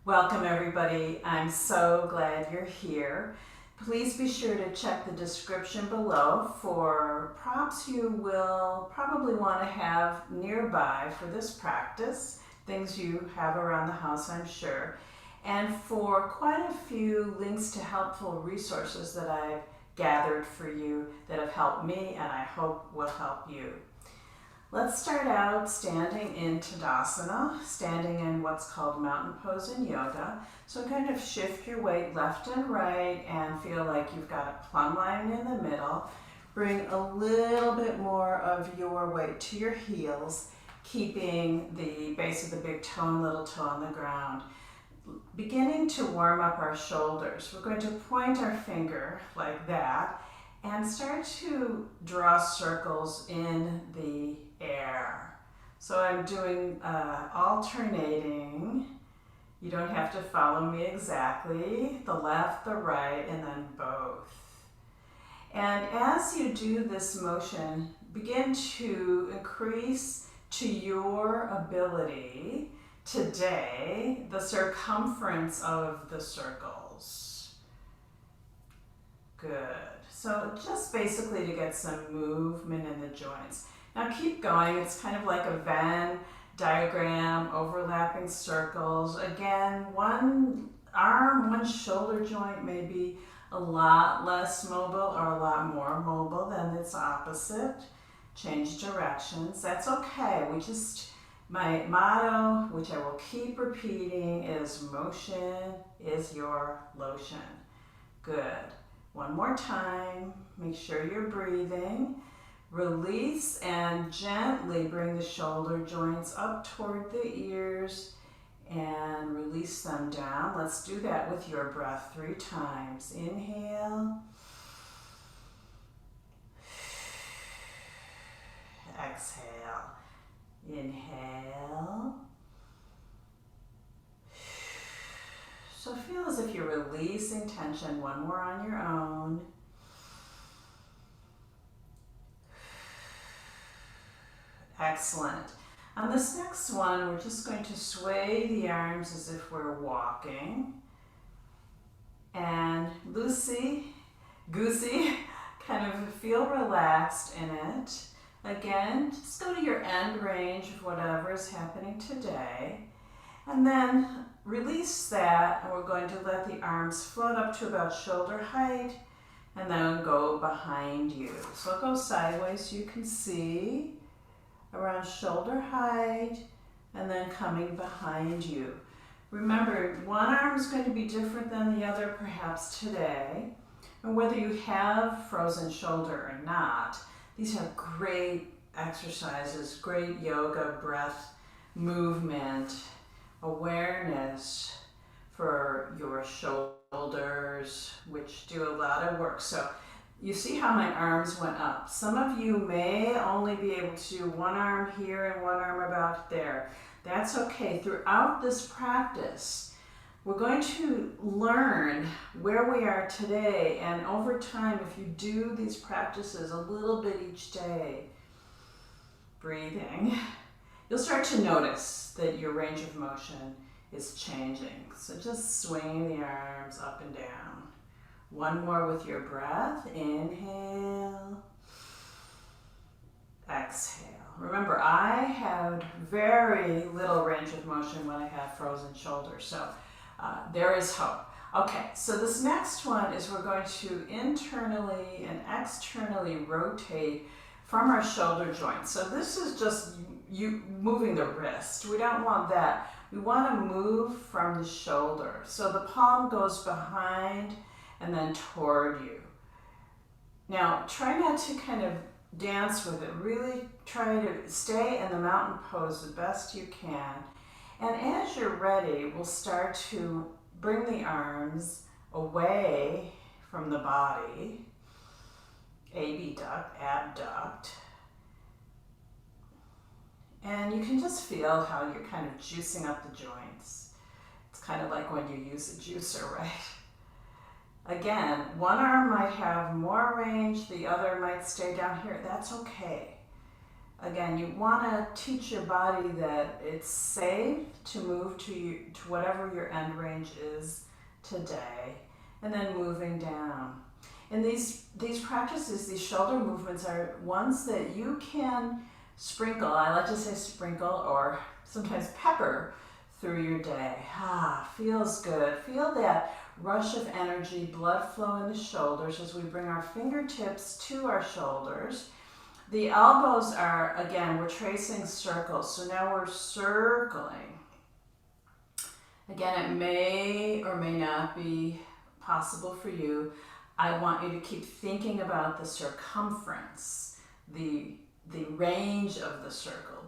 Welcome everybody. I'm so glad you're here. Please be sure to check the description below for props you will probably want to have nearby for this practice, things you have around the house, I'm sure, and for quite a few links to helpful resources that I've gathered for you that have helped me and I hope will help you. Let's start out standing in Tadasana, standing in what's called mountain pose in yoga. So kind of shift your weight left and right and feel like you've got a plumb line in the middle. Bring a little bit more of your weight to your heels, keeping the base of the big toe and little toe on the ground. Beginning to warm up our shoulders. We're going to point our finger like that and start to draw circles in the air. So I'm doing alternating. You don't have to follow me exactly. The left, the right, and then both. And as you do this motion, begin to increase to your ability today the circumference of the circles. Good. So just basically to get some movement in the joints. Now keep going. It's kind of like a Venn diagram, overlapping circles. Again, one arm, one shoulder joint may be a lot less mobile or a lot more mobile than its opposite. Change directions. That's okay. My motto, which I will keep repeating, is motion is your lotion. Good. One more time. Make sure you're breathing. Release and gently bring the shoulder joints up toward the ears and release them down. Let's do that with your breath 3 times. Inhale. Exhale. Inhale. So feel as if you're releasing tension. One more on your own. Excellent. On this next one, we're just going to sway the arms as if we're walking. And loosey-goosey, kind of feel relaxed in it. Again, just go to your end range of whatever is happening today. And then release that, and we're going to let the arms float up to about shoulder height and then go behind you. So go sideways, you can see, around shoulder height, and then coming behind you. Remember, one arm is going to be different than the other perhaps today, and whether you have frozen shoulder or not, these are great exercises, great yoga, breath, movement, awareness for your shoulders, which do a lot of work. So you see how my arms went up. Some of you may only be able to do one arm here and one arm about there. That's okay. Throughout this practice, we're going to learn where we are today, and over time, if you do these practices a little bit each day, breathing, you'll start to notice that your range of motion is changing. So just swing the arms up and down. One more with your breath. Inhale. Exhale. Remember, I had very little range of motion when I had frozen shoulder, so there is hope. Okay, so this next one is we're going to internally and externally rotate from our shoulder joint. So this is just you moving the wrist. We don't want that. We want to move from the shoulder. So the palm goes behind and then toward you. Now, try not to kind of dance with it. Really try to stay in the mountain pose the best you can. And as you're ready, we'll start to bring the arms away from the body. Abduct, abduct. And you can just feel how you're kind of juicing up the joints. It's kind of like when you use a juicer, right? Again, one arm might have more range, the other might stay down here. That's okay. Again, you want to teach your body that it's safe to move to whatever your end range is today, and then moving down. And these practices, these shoulder movements, are ones that you can sprinkle. I like to say sprinkle or sometimes pepper through your day. Feels good. Feel that rush of energy, blood flow in the shoulders as we bring our fingertips to our shoulders. The elbows are, again, we're tracing circles. So now we're circling. Again, it may or may not be possible for you. I want you to keep thinking about the circumference, the range of the circle.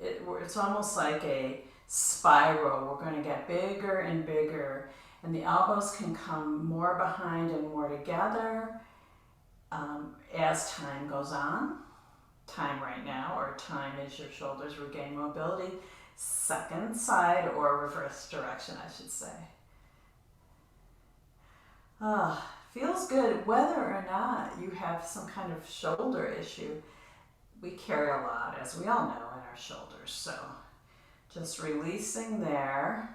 It's almost like a spiral. We're going to get bigger and bigger, and the elbows can come more behind and more together as time goes on. Time right now, or time as your shoulders regain mobility. Second side or reverse direction, I should say. Feels good whether or not you have some kind of shoulder issue. We carry a lot, as we all know, in our shoulders. So just releasing there.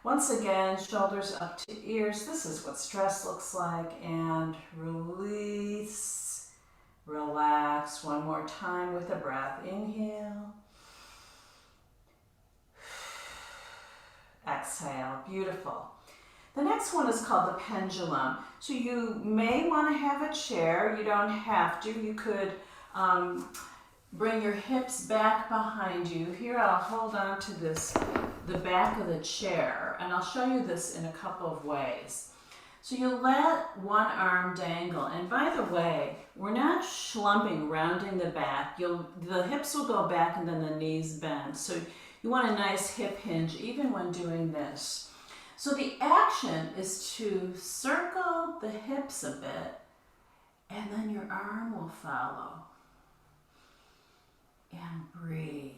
Once again, shoulders up to ears. This is what stress looks like. And release. Relax one more time with a breath. Inhale. Exhale. Beautiful. The next one is called the pendulum. So you may want to have a chair. You don't have to. You could bring your hips back behind you. Here I'll hold on to the back of the chair, and I'll show you this in a couple of ways. So you'll let one arm dangle, and by the way, we're not schlumping, rounding the back. The hips will go back and then the knees bend. So you want a nice hip hinge even when doing this. So the action is to circle the hips a bit, and then your arm will follow. And breathe.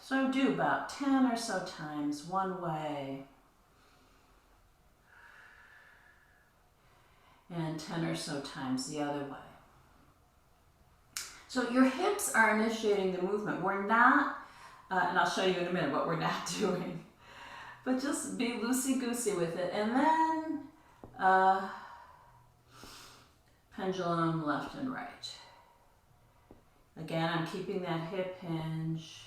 So do about 10 or so times one way, and 10 or so times the other way. So your hips are initiating the movement. We're not, and I'll show you in a minute what we're not doing, but just be loosey-goosey with it. And then pendulum left and right. Again, I'm keeping that hip hinge.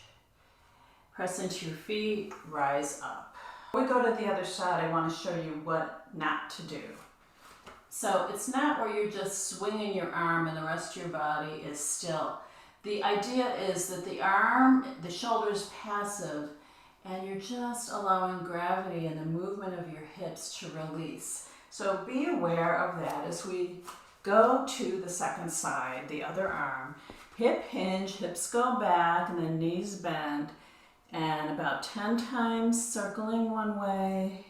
Press into your feet, rise up. Before we go to the other side, I want to show you what not to do. So it's not where you're just swinging your arm and the rest of your body is still. The idea is that the shoulder is passive, and you're just allowing gravity and the movement of your hips to release. So be aware of that as we go to the second side, the other arm. Hip hinge, hips go back, and then knees bend. And about 10 times circling one way,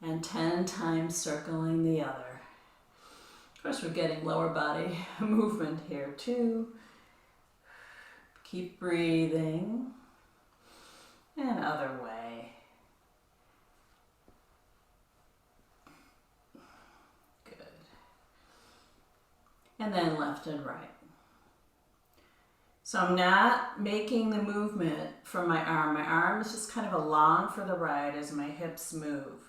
and 10 times circling the other. Of course, we're getting lower body movement here too. Keep breathing. And other way. Good. And then left and right. So I'm not making the movement from my arm. My arm is just kind of along for the ride as my hips move.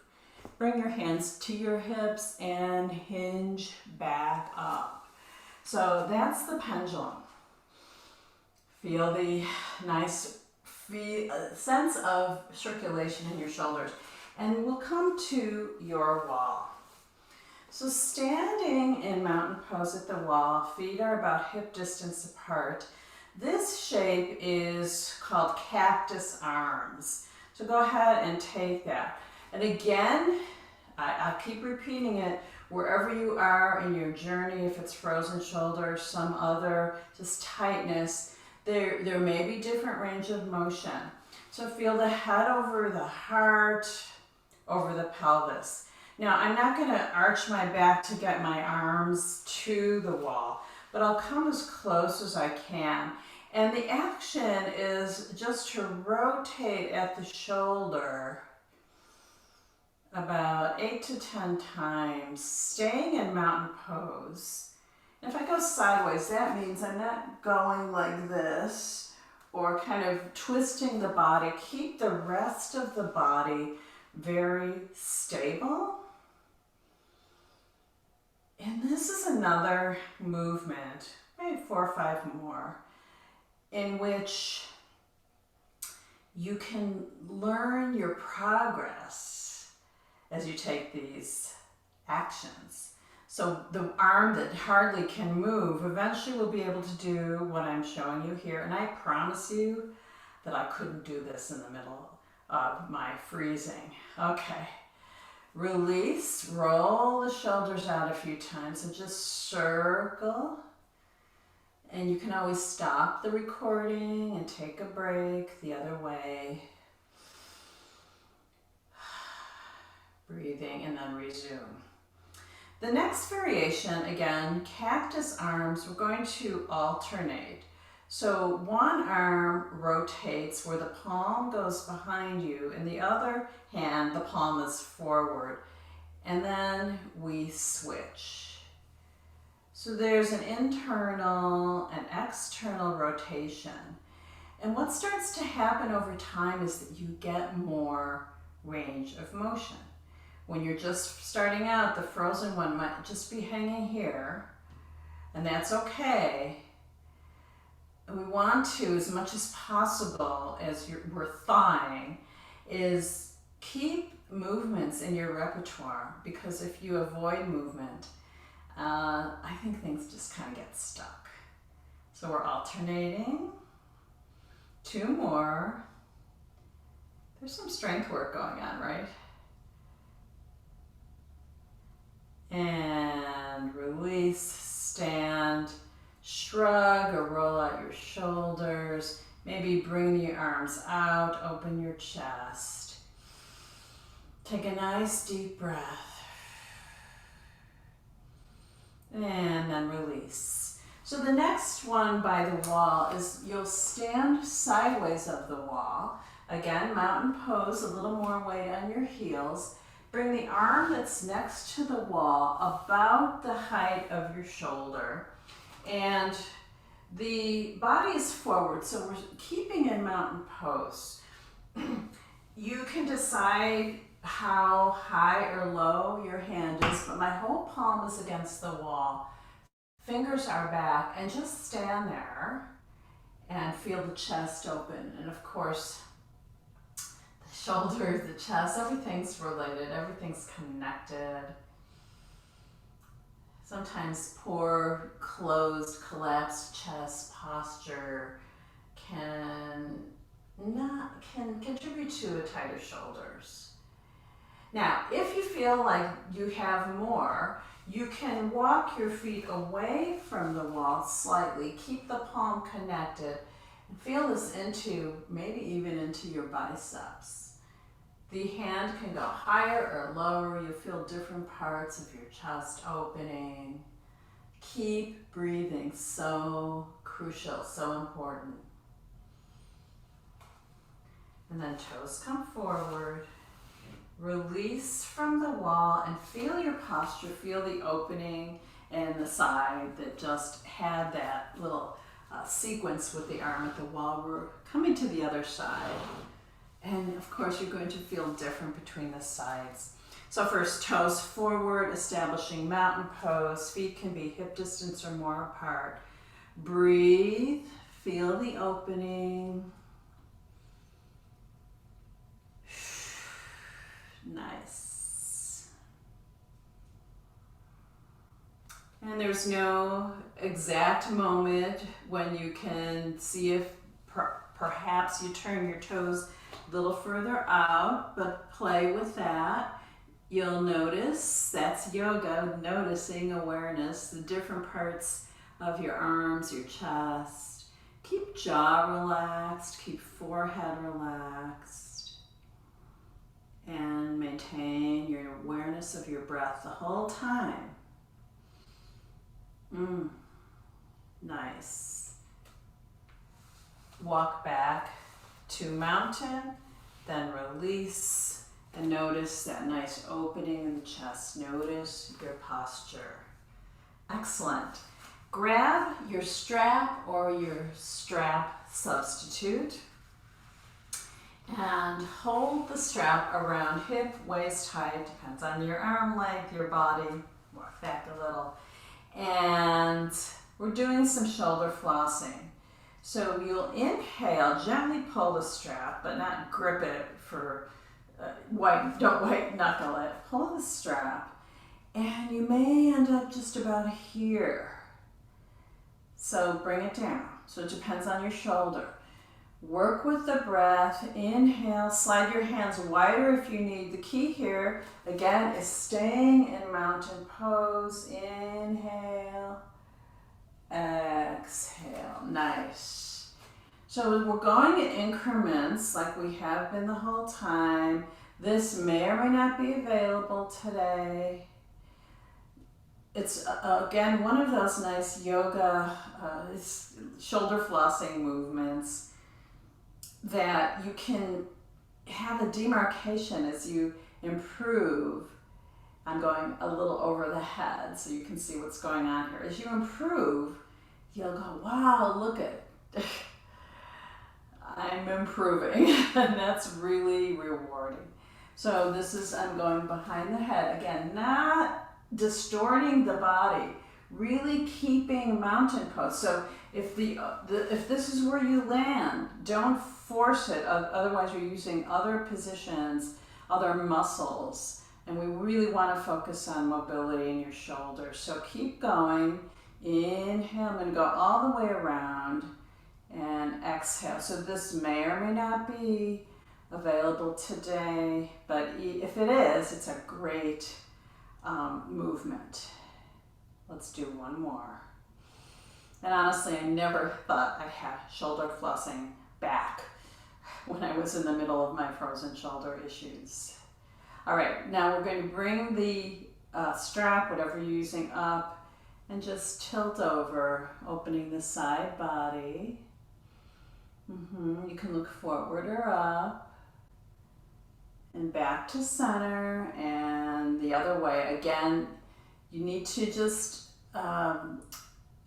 Bring your hands to your hips and hinge back up. So that's the pendulum. Feel the nice sense of circulation in your shoulders. And we'll come to your wall. So standing in mountain pose at the wall, feet are about hip distance apart. This shape is called cactus arms. So go ahead and take that. And again, I'll keep repeating it wherever you are in your journey, if it's frozen shoulder, some other just tightness, there may be different range of motion. So feel the head over the heart, over the pelvis. Now, I'm not going to arch my back to get my arms to the wall, but I'll come as close as I can. And the action is just to rotate at the shoulder about 8 to 10 times, staying in mountain pose. If I go sideways, that means I'm not going like this or kind of twisting the body. Keep the rest of the body very stable. And this is another movement, maybe 4 or 5 more, in which you can learn your progress as you take these actions. So the arm that hardly can move eventually will be able to do what I'm showing you here. And I promise you that I couldn't do this in the middle of my freezing. Okay. Release, roll the shoulders out a few times and just circle. And you can always stop the recording and take a break the other way. Breathing and then resume. The next variation, again, cactus arms, we're going to alternate. So one arm rotates where the palm goes behind you, and the other hand, the palm is forward. And then we switch. So there's an internal and external rotation. And what starts to happen over time is that you get more range of motion. When you're just starting out, the frozen one might just be hanging here, and that's okay. And we want to, as much as possible, as we're thawing, is keep movements in your repertoire, because if you avoid movement, I think things just kind of get stuck. So we're alternating. 2 more. There's some strength work going on, right? And release, stand, shrug or roll out your shoulders. Maybe bring the arms out, open your chest. Take a nice deep breath. And then release. So the next one by the wall is you'll stand sideways of the wall. Again, mountain pose, a little more weight on your heels. Bring the arm that's next to the wall about the height of your shoulder. And the body is forward, so we're keeping in mountain pose. You can decide how high or low your hand is, but my whole palm is against the wall. Fingers are back, and just stand there and feel the chest open. And of course, shoulders, the chest, everything's related, everything's connected. Sometimes poor, closed, collapsed chest posture can contribute to tighter shoulders. Now, if you feel like you have more, you can walk your feet away from the wall slightly, keep the palm connected, and feel this into, maybe even into your biceps. The hand can go higher or lower. You feel different parts of your chest opening. Keep breathing, so crucial, so important. And then toes come forward. Release from the wall and feel your posture. Feel the opening and the side that just had that little sequence with the arm at the wall. We're coming to the other side. And of course, you're going to feel different between the sides. So first, toes forward, establishing mountain pose. Feet can be hip distance or more apart. Breathe, feel the opening. Nice. And there's no exact moment when you can see if perhaps you turn your toes a little further out, but play with that. You'll notice, that's yoga, noticing awareness, the different parts of your arms, your chest. Keep jaw relaxed, keep forehead relaxed, and maintain your awareness of your breath the whole time. Nice. Walk back to mountain, then release, and notice that nice opening in the chest. Notice your posture. Excellent. Grab your strap or your strap substitute and hold the strap around hip, waist height, depends on your arm length, your body, walk back a little. And we're doing some shoulder flossing. So you'll inhale, gently pull the strap, but not grip it for don't white knuckle it. Pull the strap, and you may end up just about here. So bring it down. So it depends on your shoulder. Work with the breath. Inhale, slide your hands wider if you need. The key here, again, is staying in mountain pose. Inhale, exhale. Nice. So we're going in increments like we have been the whole time. This may or may not be available today. It's, again, one of those nice yoga shoulder flossing movements that you can have a demarcation as you improve. I'm going a little over the head so you can see what's going on here. As you improve, you'll go, wow, look at I'm improving. And that's really rewarding. So this is, I'm going behind the head. Again, not distorting the body, really keeping mountain pose. So if this is where you land, don't force it. Otherwise, you're using other positions, other muscles, and we really want to focus on mobility in your shoulders. So keep going. Inhale. I'm going to go all the way around, and exhale. So this may or may not be available today, but if it is, it's a great movement. Let's do one more. And honestly, I never thought I'd have shoulder flossing back when I was in the middle of my frozen shoulder issues. All right, now we're going to bring the strap, whatever you're using, up and just tilt over, opening the side body. You can look forward or up. And back to center, and the other way. Again, you need to just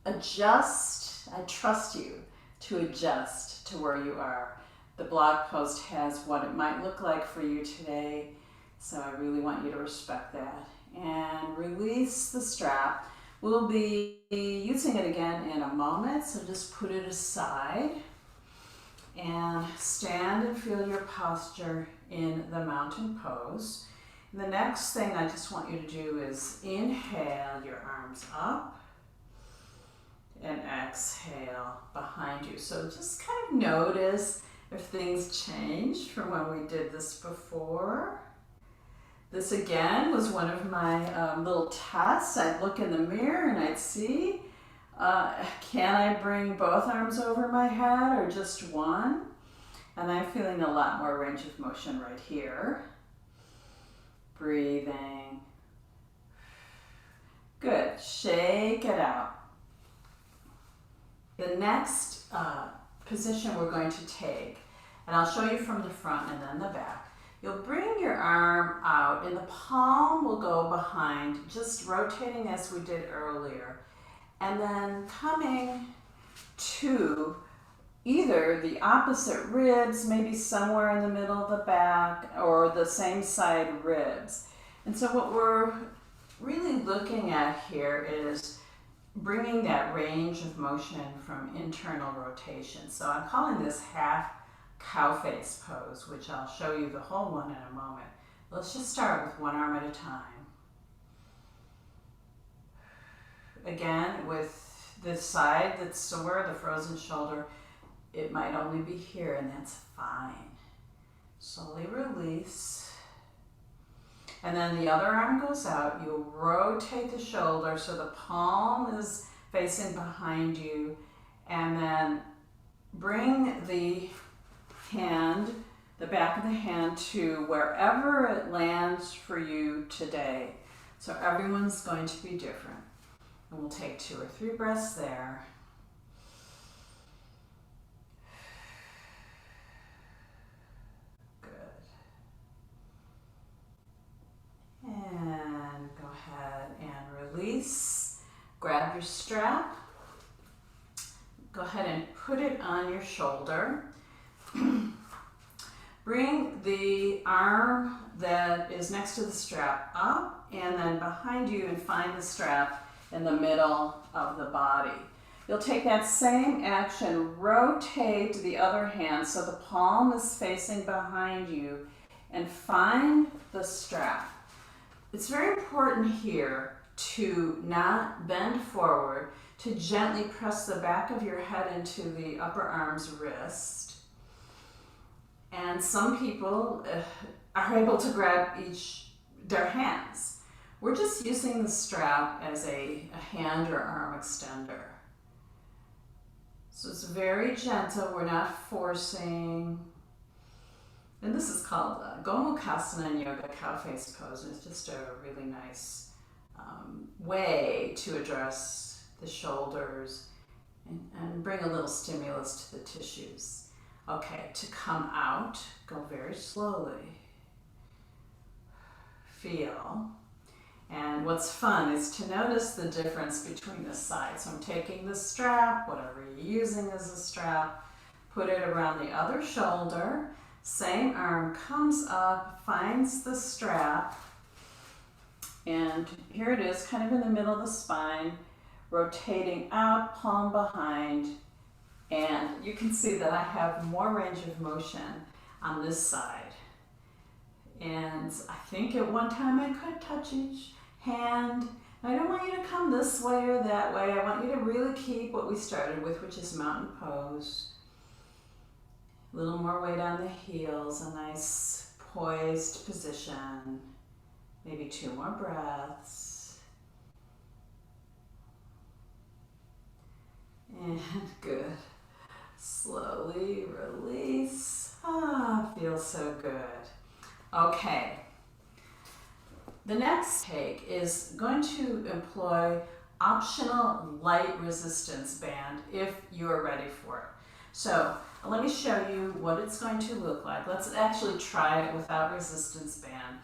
adjust. I trust you to adjust to where you are. The blog post has what it might look like for you today, so I really want you to respect that. And release the strap. We'll be using it again in a moment, so just put it aside. And stand and feel your posture in the mountain pose. And the next thing I just want you to do is inhale your arms up and exhale behind you. So just kind of notice if things changed from when we did this before. This again was one of my little tests. I'd look in the mirror and I'd see, can I bring both arms over my head or just one? And I'm feeling a lot more range of motion right here. Breathing. Good. Shake it out. The next position we're going to take, and I'll show you from the front and then the back. You'll bring your arm out and the palm will go behind, just rotating as we did earlier. And then coming to either the opposite ribs, maybe somewhere in the middle of the back, or the same side ribs. And so what we're really looking at here is bringing that range of motion from internal rotation. So I'm calling this half cowface pose, which I'll show you the whole one in a moment. Let's just start with one arm at a time. Again, with the side that's sore, the frozen shoulder, it might only be here, and that's fine. Slowly release. And then the other arm goes out. You'll rotate the shoulder so the palm is facing behind you, and then bring the hand, the back of the hand, to wherever it lands for you today. So everyone's going to be different. And we'll take 2 or 3 breaths there. Good. And go ahead and release. Grab your strap. Go ahead and put it on your shoulder. Bring the arm that is next to the strap up and then behind you and find the strap in the middle of the body. You'll take that same action, rotate the other hand so the palm is facing behind you and find the strap. It's very important here to not bend forward, to gently press the back of your head into the upper arm's wrist. And some people are able to grab their hands. We're just using the strap as a hand or arm extender. So it's very gentle, we're not forcing. And this is called Gomukhasana in yoga, cowface pose, and it's just a really nice way to address the shoulders and bring a little stimulus to the tissues. Okay, to come out, go very slowly. Feel. And what's fun is to notice the difference between the sides. So I'm taking the strap, whatever you're using as a strap, put it around the other shoulder. Same arm comes up, finds the strap, and here it is, kind of in the middle of the spine, rotating out, palm behind, and you can see that I have more range of motion on this side. And I think at one time I could touch each hand. I don't want you to come this way or that way. I want you to really keep what we started with, which is mountain pose. A little more weight on the heels, a nice poised position. Maybe 2 more breaths. And good. Slowly release. Feels so good. Okay. The next take is going to employ optional light resistance band if you're ready for it. So let me show you what it's going to look like. Let's actually try it without resistance band.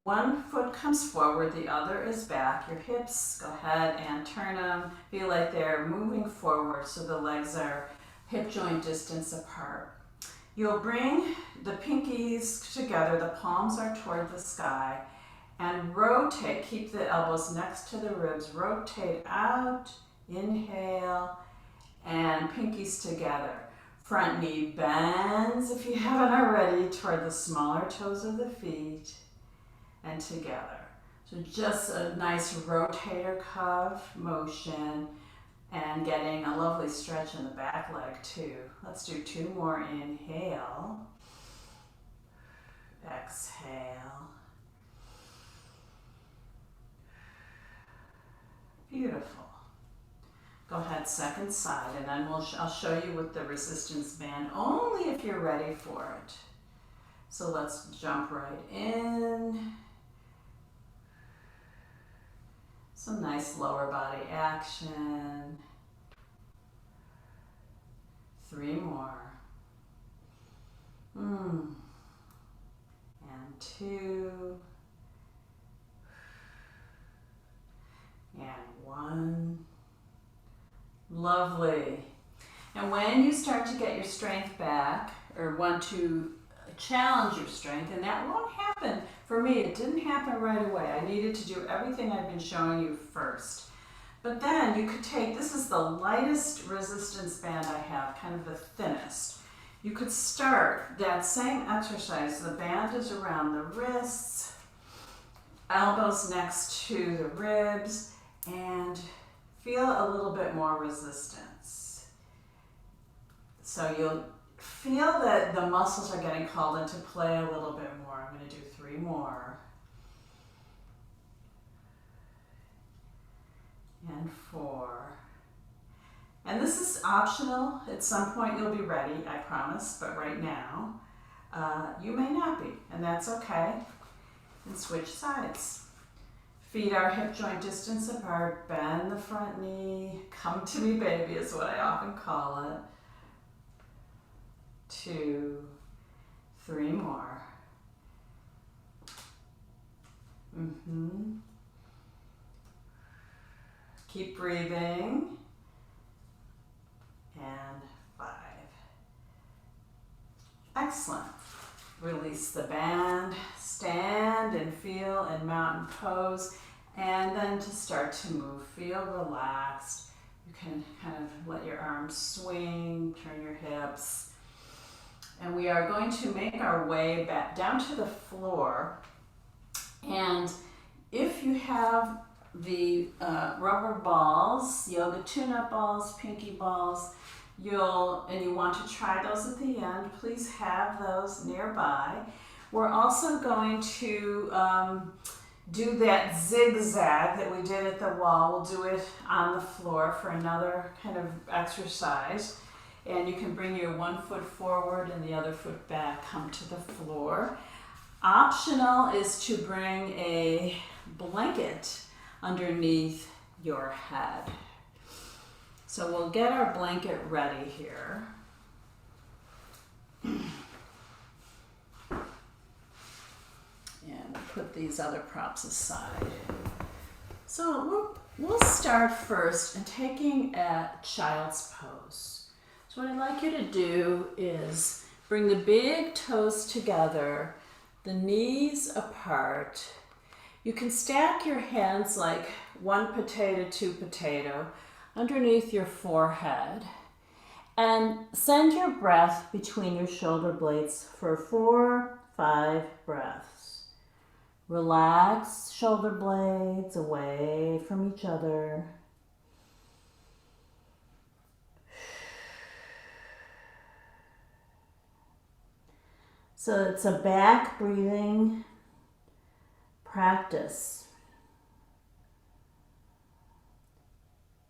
One foot comes forward, the other is back. Your hips, go ahead and turn them. Feel like they're moving forward so the legs are hip joint distance apart. You'll bring the pinkies together, the palms are toward the sky, and rotate. Keep the elbows next to the ribs. Rotate out, inhale, and pinkies together. Front knee bends, if you haven't already, toward the smaller toes of the feet, and together. So just a nice rotator cuff motion and getting a lovely stretch in the back leg too. Let's do 2 more. Inhale, exhale. Beautiful. Go ahead, second side, and then I'll show you with the resistance band only if you're ready for it. So let's jump right in. Some nice lower body action. 3 more. And 2. And 1. Lovely. And when you start to get your strength back or want to challenge your strength, and that won't happen for me, it didn't happen right away. I needed to do everything I've been showing you first. But then you could take, this is the lightest resistance band I have, kind of the thinnest. You could start that same exercise. The band is around the wrists, elbows next to the ribs, and feel a little bit more resistance. So you'll feel that the muscles are getting called into play a little bit more. I'm going to do 3 more. And 4. And this is optional. At some point you'll be ready, I promise, but right now you may not be, and that's okay. And switch sides. Feet are hip joint distance apart, bend the front knee, come to me baby is what I often call it. 2, 3 more. Keep breathing. Excellent. Release the band, stand and feel in mountain pose, and then to start to move, feel relaxed. You can kind of let your arms swing, turn your hips. And we are going to make our way back down to the floor. And if you have the rubber balls, yoga tune-up balls, pinky balls, and you want to try those at the end, please have those nearby. We're also going to do that zigzag that we did at the wall. We'll do it on the floor for another kind of exercise. And you can bring your one foot forward and the other foot back, come to the floor. Optional is to bring a blanket underneath your head. So we'll get our blanket ready here. And put these other props aside. So we'll start first in taking a child's pose. So what I'd like you to do is bring the big toes together, the knees apart. You can stack your hands like one potato, two potato, underneath your forehead, and send your breath between your shoulder blades for 4-5 breaths. Relax shoulder blades away from each other. So it's a back breathing practice.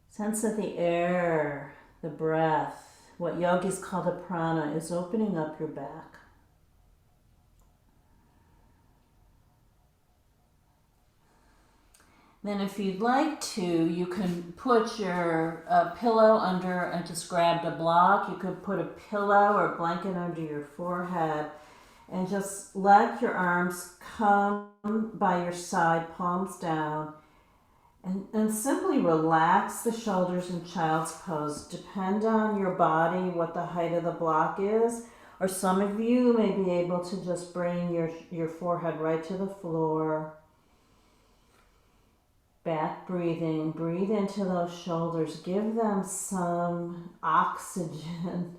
Sense that the air, the breath, what yogis call the prana, is opening up your back. Then if you'd like to, you can put your pillow under and just grab the block. You could put a pillow or blanket under your forehead and just let your arms come by your side, palms down. And simply relax the shoulders in child's pose. Depend on your body, what the height of the block is. Or some of you may be able to just bring your forehead right to the floor. Back breathing. Breathe into those shoulders. Give them some oxygen.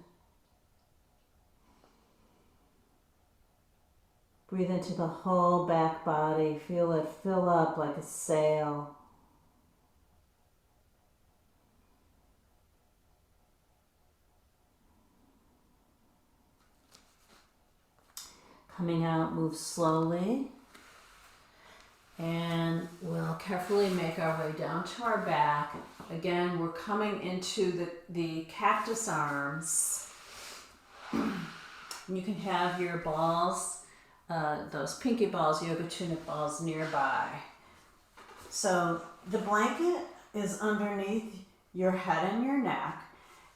Breathe into the whole back body. Feel it fill up like a sail. Coming out, move slowly, and we'll carefully make our way down to our back. Again, we're coming into the cactus arms. You can have your balls, those pinky balls, yoga tunic balls nearby. So the blanket is underneath your head and your neck,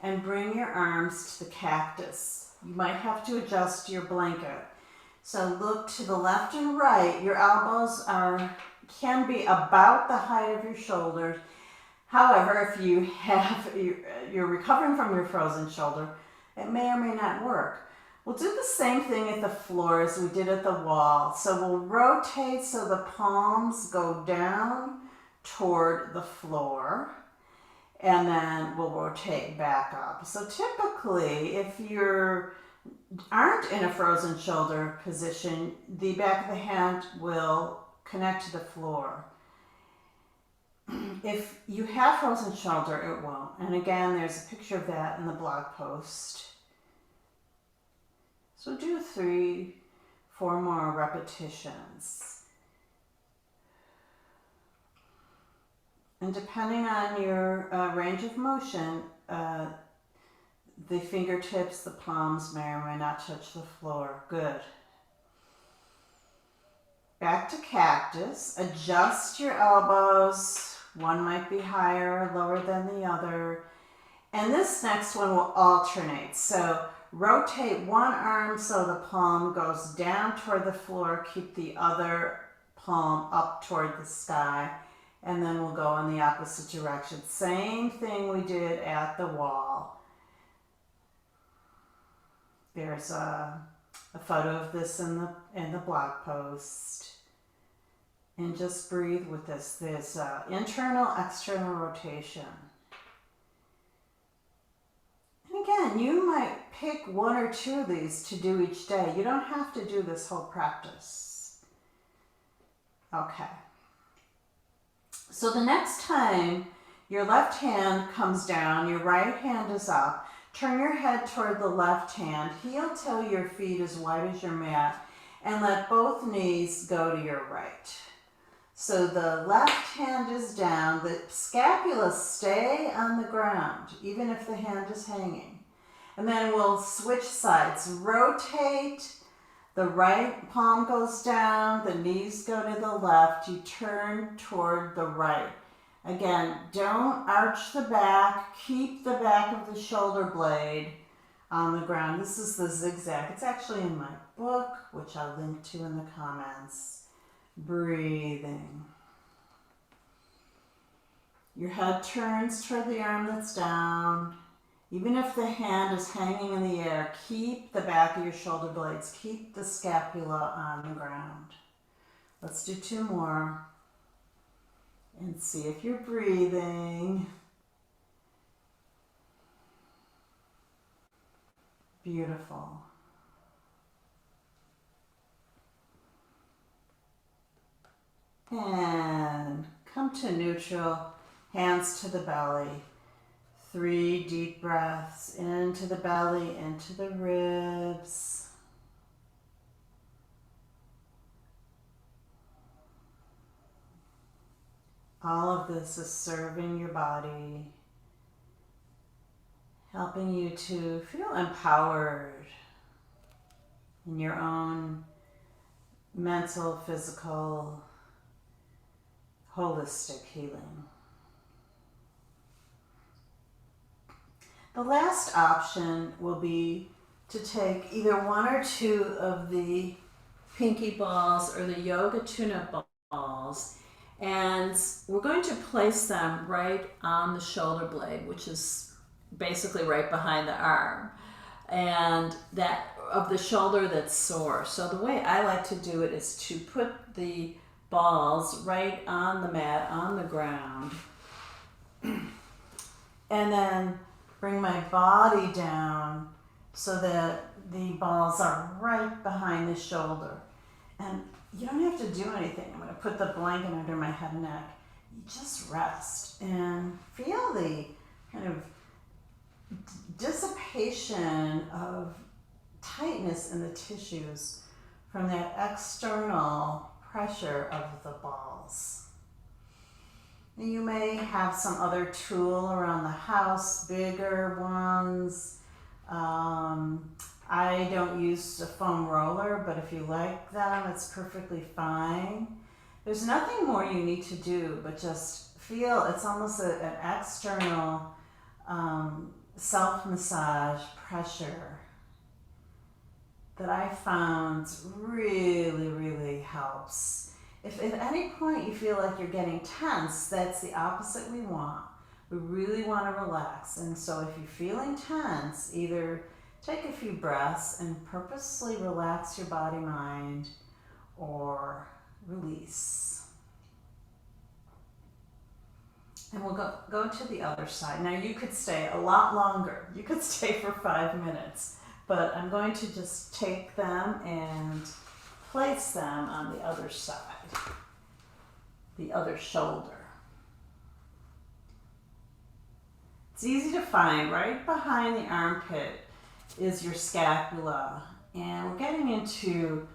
and bring your arms to the cactus. You might have to adjust your blanket. So look to the left and right. Your elbows can be about the height of your shoulders. However, if you're recovering from your frozen shoulder, it may or may not work. We'll do the same thing at the floor as we did at the wall. So we'll rotate so the palms go down toward the floor, and then we'll rotate back up. So typically, if you aren't in a frozen shoulder position, the back of the hand will connect to the floor. If you have frozen shoulder, it won't. And again, there's a picture of that in the blog post. So do 3-4 more repetitions. And depending on your range of motion, the fingertips, the palms may or may not touch the floor. Good. Back to cactus. Adjust your elbows. One might be higher or lower than the other. And this next one will alternate. So rotate one arm so the palm goes down toward the floor. Keep the other palm up toward the sky. And then we'll go in the opposite direction. Same thing we did at the wall. There's a a photo of this in the blog post. And just breathe with this. There's internal, external rotation. And again, you might pick one or two of these to do each day. You don't have to do this whole practice. Okay. So the next time your left hand comes down, your right hand is up, turn your head toward the left hand, heel till your feet as wide as your mat, and let both knees go to your right. So the left hand is down, the scapula stay on the ground, even if the hand is hanging. And then we'll switch sides. Rotate, the right palm goes down, the knees go to the left, you turn toward the right. Again, don't arch the back, keep the back of the shoulder blade on the ground. This is the Zig Zag. It's actually in my book, which I'll link to in the comments. Breathing. Your head turns toward the arm that's down. Even if the hand is hanging in the air, keep the back of your shoulder blades, keep the scapula on the ground. Let's do two more and see if you're breathing. Beautiful. And come to neutral, hands to the belly. 3 deep breaths into the belly, into the ribs. All of this is serving your body, helping you to feel empowered in your own mental, physical, holistic healing. The last option will be to take either one or two of the pinky balls or the yoga tune-up balls, and we're going to place them right on the shoulder blade, which is basically right behind the arm, and that of the shoulder that's sore. So the way I like to do it is to put the balls right on the mat, on the ground, and then bring my body down so that the balls are right behind the shoulder. And you don't have to do anything. I'm going to put the blanket under my head and neck. You just rest and feel the kind of dissipation of tightness in the tissues from that external pressure of the balls. And you may have some other tool around the house, bigger ones. I don't use a foam roller, but if you like them, it's perfectly fine. There's nothing more you need to do, but just feel it's almost an external self-massage pressure that I found really, really helps. If at any point you feel like you're getting tense, that's the opposite we want. We really want to relax. And so if you're feeling tense, either take a few breaths and purposely relax your body, mind, or release. And we'll go to the other side. Now you could stay a lot longer. You could stay for 5 minutes, but I'm going to just take them and place them on the other side, the other shoulder. It's easy to find. Right behind the armpit is your scapula, and we're getting into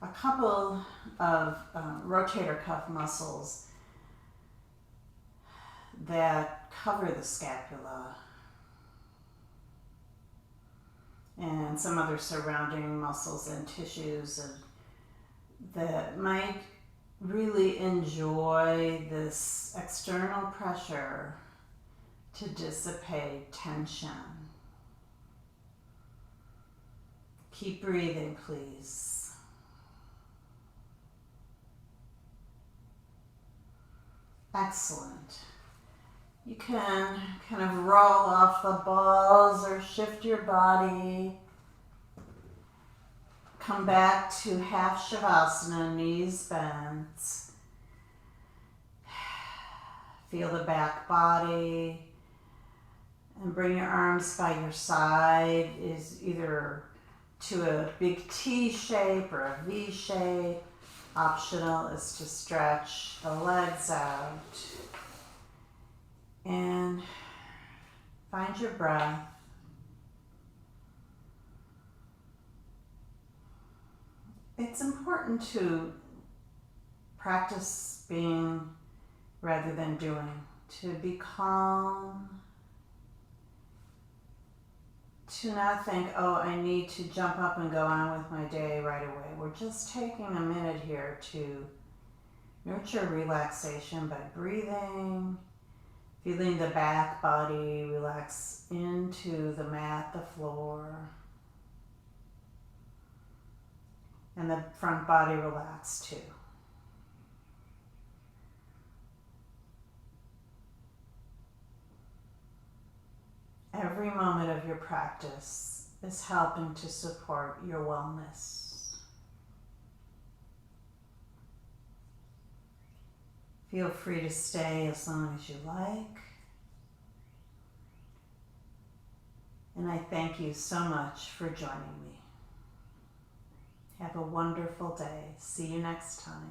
a couple of rotator cuff muscles that cover the scapula and some other surrounding muscles and tissues and that might really enjoy this external pressure to dissipate tension. Keep breathing, please. Excellent. You can kind of roll off the balls or shift your body. Come back to half Savasana, knees bent. Feel the back body. And bring your arms by your side, is either to a big T shape or a V shape. Optional is to stretch the legs out. And find your breath. It's important to practice being rather than doing, to be calm, to not think, oh, I need to jump up and go on with my day right away. We're just taking a minute here to nurture relaxation by breathing, feeling the back body relax into the mat, the floor, and the front body relax too. Every moment of your practice is helping to support your wellness. Feel free to stay as long as you like. And I thank you so much for joining me. Have a wonderful day. See you next time.